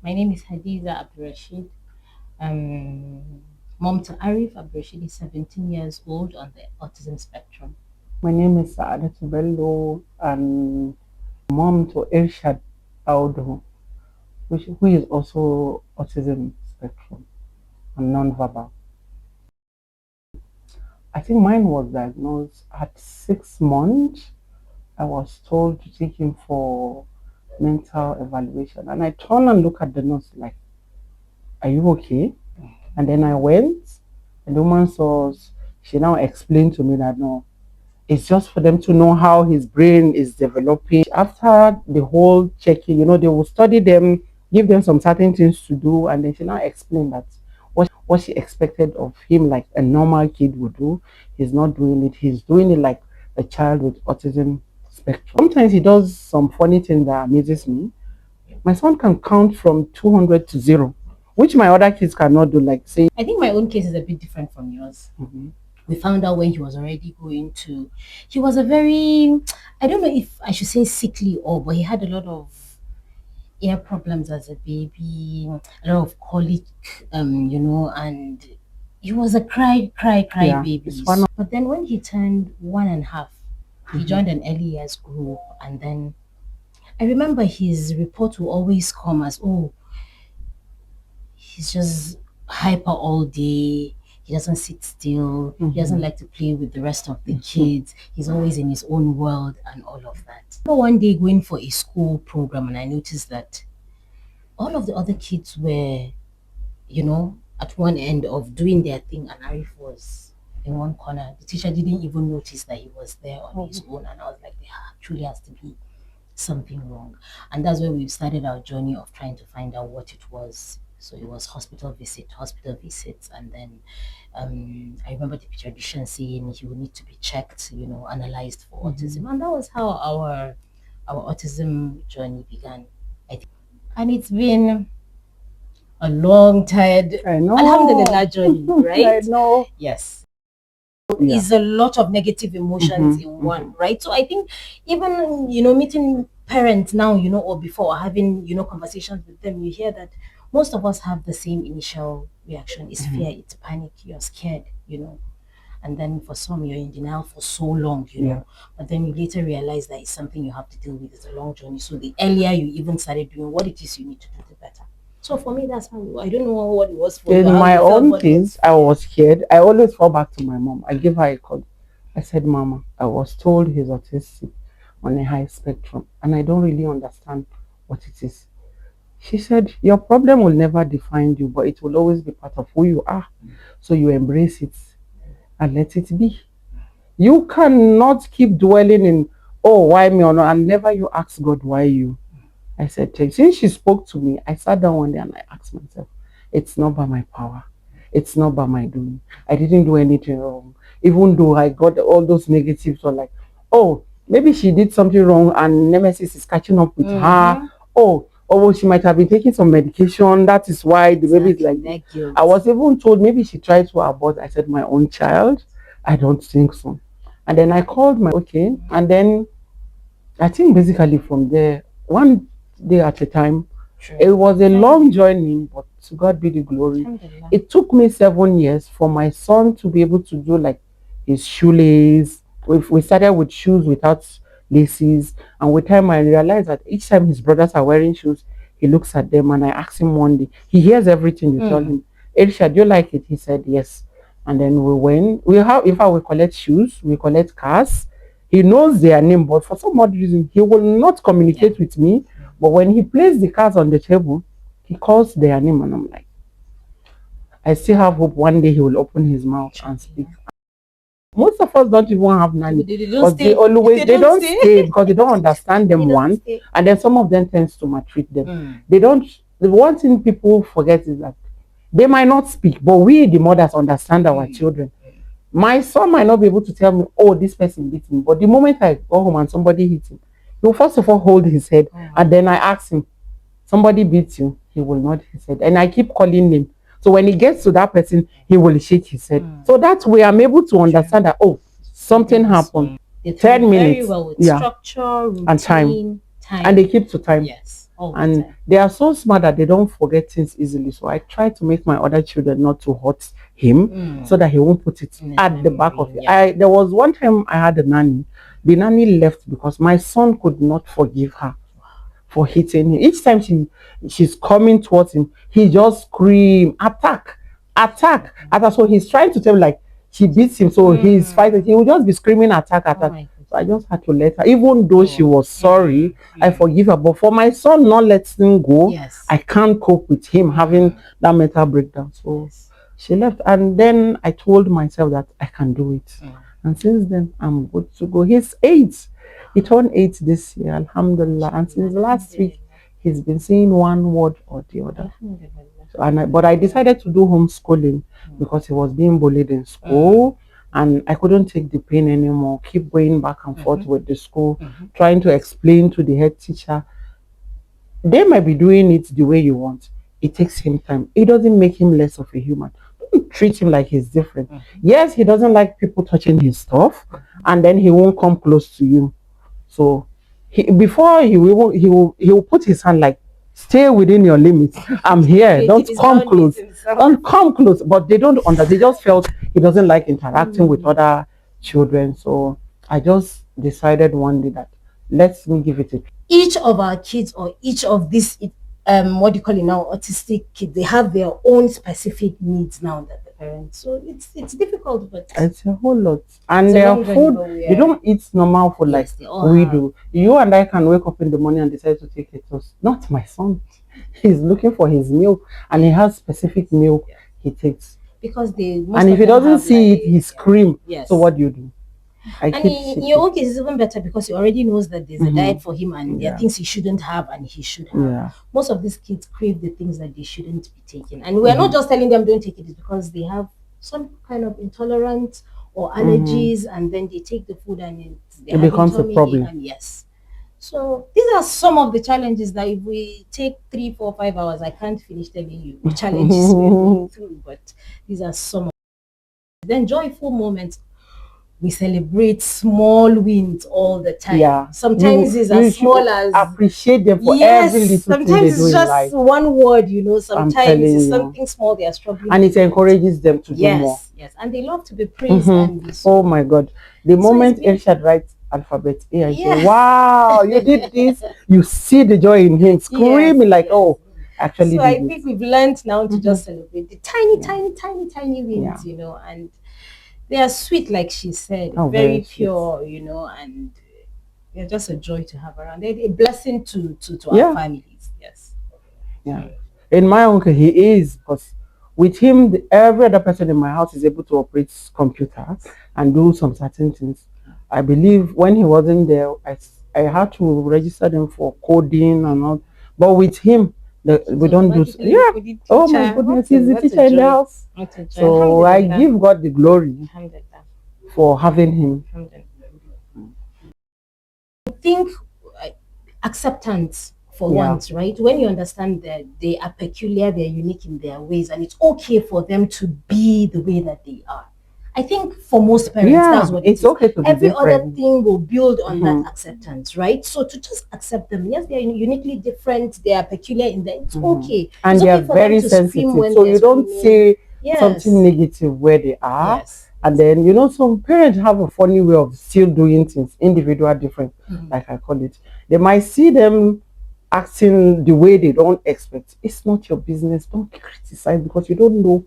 My name is ℍ𝔸𝕁�ซี้𝕗. Mom to Arif. ℍ𝔸𝕁 is 17 years old on the autism spectrum. My name is ℍ𝔸𝕁𝕀𝕐𝔸 and mom to ℍ𝔸𝔻𝕻 who is also autism spectrum and non-verbal. I think mine was diagnosed at 6 months. I was told to take him for mental evaluation, and I turned and looked at the nurse like, "Are you okay?" And then I went, and the woman saw us. She now explained to me that no, it's just for them to know how his brain is developing. After the whole checking, they will study them, give them some certain things to do, and then she now explained that what she expected of him, like a normal kid would do, he's not doing it. He's doing it like a child with autism spectrum. Sometimes he does some funny thing that amazes me. My son can count from 200 to 0, which my other kids cannot do, like say. I think my own case is a bit different from yours. We found out when he was already he was a very, I don't know if I should say sickly but he had a lot of ear problems as a baby, a lot of colic, and he was a cry Yeah, baby. it's one But then when he turned 1.5, he joined an early years group, and then I remember his report will always come as, oh, he's just hyper all day. He doesn't sit still. He doesn't like to play with the rest of the kids. He's always in his own world and all of that. But one day going for a school program, and I noticed that all of the other kids were, at one end of doing their thing, and Arif was in one corner. The teacher didn't even notice that he was there on his own, and I was like, there truly has to be something wrong. And that's where we started our journey of trying to find out what it was. So it was hospital visits, and then I remember the pediatrician saying he would need to be checked, analyzed for autism, and that was how our autism journey began, I think. And it's been a long, tired, alhamdulillah journey, right? I know. Yes. Yeah. Is a lot of negative emotions in one, right? So I think even, meeting parents now, or before, having, conversations with them, you hear that most of us have the same initial reaction. It's fear, it's panic, you're scared, and then for some you're in denial for so long, but then you later realize that it's something you have to deal with. It's a long journey. So the earlier you even started doing what it is you need to do, the better. So for me, that's how, I don't know what it was for you. In my own case, I was scared. I always fall back to my mom. I give her a call. I said, "Mama, I was told he's autistic on a high spectrum, and I don't really understand what it is." She said, "Your problem will never define you, but it will always be part of who you are. So you embrace it and let it be. You cannot keep dwelling in, oh, why me or not, and never you ask God, why you." I said, since she spoke to me, I sat down one day and I asked myself, it's not by my power. It's not by my doing. I didn't do anything wrong. Even though I got all those negatives, or like, oh, maybe she did something wrong and nemesis is catching up with her. Oh, she might have been taking some medication. That is why the baby is like that. I was even told maybe she tried to abort. I said, my own child? I don't think so. And then I called and then I think basically from there, one day at a time. Sure. It was a long journey, but to God be the glory. It took me 7 years for my son to be able to do like his shoelace. We started with shoes without laces, and with time I realized that each time his brothers are wearing shoes, he looks at them, and I asked him one day, he hears everything you tell him. Elisha, do you like it? He said yes. And then we went. We collect shoes, we collect cars. He knows their name, but for some odd reason, he will not communicate with me. But when he places the cards on the table, he calls their name, and I'm like, I still have hope one day he will open his mouth and speak. Most of us don't even have nanny because they don't stay because they don't understand them one, and then some of them tends to maltreat them. They don't. The one thing people forget is that they might not speak, but we, the mothers, understand our children. My son might not be able to tell me, oh, this person beat me, but the moment I go home and somebody hits him, he will first of all hold his head, and then I ask him, somebody beats you? He will nod his head, and I keep calling him. So when he gets to that person, he will shake his head. So that way I'm able to understand that, oh, something happened. 10 minutes, structure, routine, and time, and they keep to time. Yes. all the And time. they are so smart that they don't forget things easily. So I try to make my other children not to hurt him so that he won't put it In his at the back of memory, it. yeah. There was one time I had a nanny. The nanny left because my son could not forgive her for hitting him. Each time she's coming towards him, he just scream, attack, attack, attack. So he's trying to tell me like she beats him, so he's fighting. He will just be screaming, attack, Oh attack. my So I goodness. just had to let her, even though she was sorry, I forgive her. But for my son not letting go, Yes. I can't cope with him having that mental breakdown. So Yes. she left, and then I told myself that I can do it. Mm. And since then, I'm good to go. He's 8. He turned 8 this year, Alhamdulillah. And since last week, he's been saying one word or the other. Alhamdulillah. So, but I decided to do homeschooling because he was being bullied in school. And I couldn't take the pain anymore. Keep going back and forth with the school, trying to explain to the head teacher. They might be doing it the way you want. It takes him time. It doesn't make him less of a human. Don't treat him like he's different. Yes, he doesn't like people touching his stuff, and then he won't come close to you. So before he will put his hand like, stay within your limits. I'm here. Don't come close. Don't come close. But they don't understand. They just felt he doesn't like interacting with other children. So I just decided one day that let me give it a try. Each of our kids, or each of these what do you call it now, autistic kids, they have their own specific needs now that the parents. So it's difficult, but It's a whole lot. And it's a their long journey, food, but we they are, don't eat normal food like yes, they all we have. do. You and I can wake up in the morning and decide to take a toast. Not my son. He's looking for his meal, and he has specific meal he takes. Because And if he doesn't see it, he scream. Yes. So what do you do? I And keep in your own case, it's even better because he already knows that there's a diet Mhm. for him and there Yeah. are things he shouldn't have and he should have. Yeah. Most of these kids crave the things that they shouldn't be taking. And we're not just telling them don't take it, it's because they have some kind of intolerance or allergies, and then they take the food and It becomes a problem. And yes. So these are some of the challenges that if we take 3, 4, 5 hours, I can't finish telling you the challenges we're going through, but these are some of then joyful moments. We celebrate small wins all the time. Yeah. Sometimes it's as small as appreciate them for yes, every little thing they sometimes do it's in just life. one word, Sometimes telling it's you. something small they are struggling And with. it encourages them to do more. Yes, and they love to be praised and be Oh my God. The moment it's Elshad writes alphabet A, I say, Yes. wow, you did this. You see the joy in him, screaming like, oh, actually So I did think it. we've learned now to just celebrate the tiny wins, and they are sweet, like she said, Oh, very very sweet. pure, and they're just a joy to have around. They're a blessing to Yeah. our families. Yes. Yeah. In my uncle, he is, because with him, every other person in my house is able to operate computer and do some certain things. I believe when he wasn't there, I had to register them for coding and all. But with him, we don't do. Yeah. Oh my goodness, he's the teacher in the house. So I give God the glory for having him. I think acceptance for once, right? When you understand that they are peculiar, they're unique in their ways, and it's okay for them to be the way that they are. I think for most parents, that's what it's okay to be every different. other thing will build on that acceptance, right? So to just accept them, yes, they're uniquely different, they are peculiar in that, it's okay. And it's they okay are very sensitive, so you don't say something negative where they are. Yes. And then, some parents have a funny way of still doing things, individual different, like I call it. They might see them acting the way they don't expect. It's not your business. Don't criticize because you don't know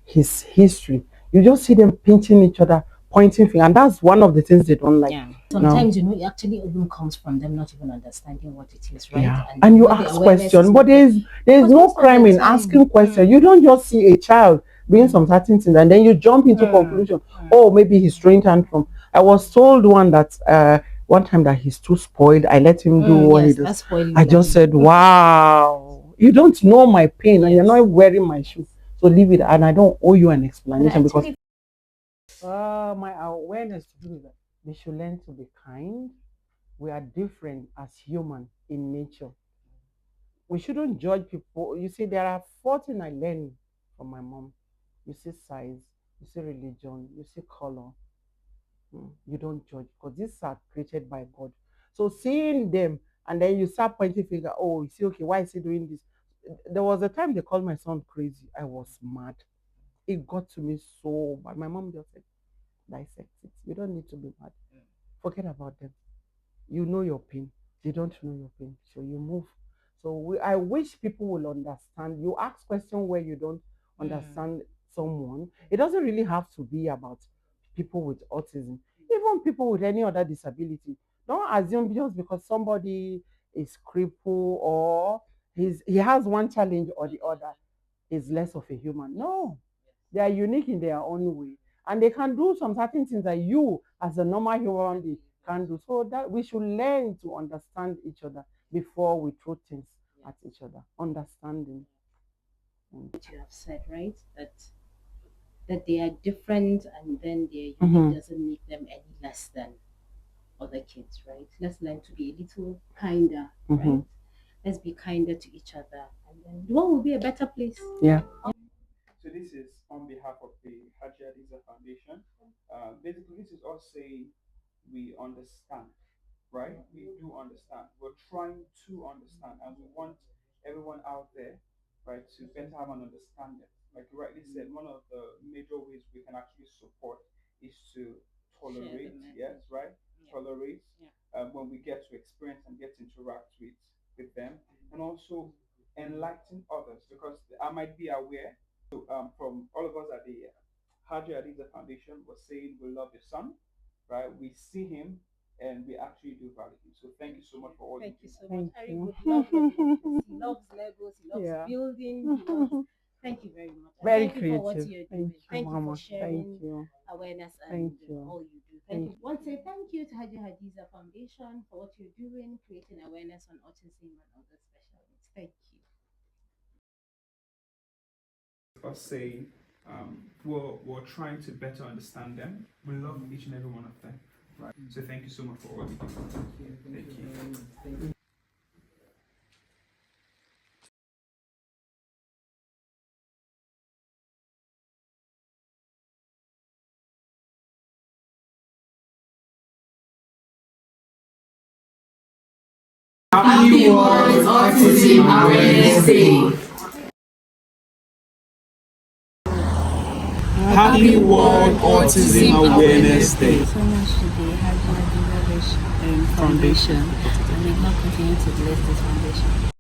his history. You just see them pinching each other, pointing finger, and that's one of the things they don't like. Yeah. Sometimes, it actually even comes from them not even understanding what it is, right? Yeah. And you ask questions, but there's no crime in asking questions. You don't just see a child doing some certain things and then you jump into conclusion. Oh, maybe he's throwing tantrum. I was told one time that he's too spoiled. I let him do what he does. I just said, wow, you don't know my pain and you're not wearing my shoe. So leave it, and I don't owe you an explanation because my awareness to do that. They should learn to be kind. We are different as human in nature. We shouldn't judge people. You see, there are 14 I learned from my mom. You see size, you see religion, you see color. You don't judge because these are created by God. So seeing them and then you start pointing finger. Oh, you see, okay, why is he doing this? There was a time they called my son crazy. I was mad. It got to me so bad. My mom just said, dissect it. You don't need to be mad. Forget about them. You know your pain. They don't know your pain. So you move. So I wish people will understand. You ask questions where you don't understand someone. It doesn't really have to be about people with autism. Even people with any other disability. Don't assume just because somebody is crippled or he has one challenge or the other is less of a human. No, they are unique in their own way, and they can do some certain things that you, as a normal human being, can do. So that we should learn to understand each other before we throw things at each other. Understanding. What you have said, right? That they are different and then their unique doesn't make them any less than other kids, right? Let's learn to be a little kinder, right? Let's be kinder to each other, and then the world will be a better place. Yeah. So this is on behalf of the ℍ𝔸𝕁𝕀𝕐𝔸 Foundation. Basically, this is us saying we understand, right? We do understand. We're trying to understand, and we want everyone out there, right, to better have an understanding. Like you rightly said, one of the major ways we can actually support is to tolerate. Yes, right? Yeah. Tolerate. Yeah. When we get to experience and get to interact with them, and also enlighten others, because I might be aware. So from all of us at the ℍ𝔸𝕁𝕀𝕐𝔸 Foundation was saying we love your son, right? We see him and we actually do value him. So thank you so much for all. Thank you so Thank much. Harry you. would love what he does. He loves Legos, he loves building, he loves. Thank you very much. Very thank you for what creative. you're doing. Thank you, for Mama. sharing Thank you. awareness and Thank you. all you do. Thank you. Want to say thank you to ℍ𝔸𝕁𝕀𝕐𝔸 Foundation for what you're doing, creating awareness on autism and other special needs. Thank you. Us saying we're trying to better understand them. We love each and every one of them, right? So thank you so much for all you do. Thank you. Happy World Autism Awareness Day. Happy World Autism Awareness Day. So much to the ℍ𝔸𝕁𝕀𝕐𝔸 Foundation, and may God continue to bless this foundation.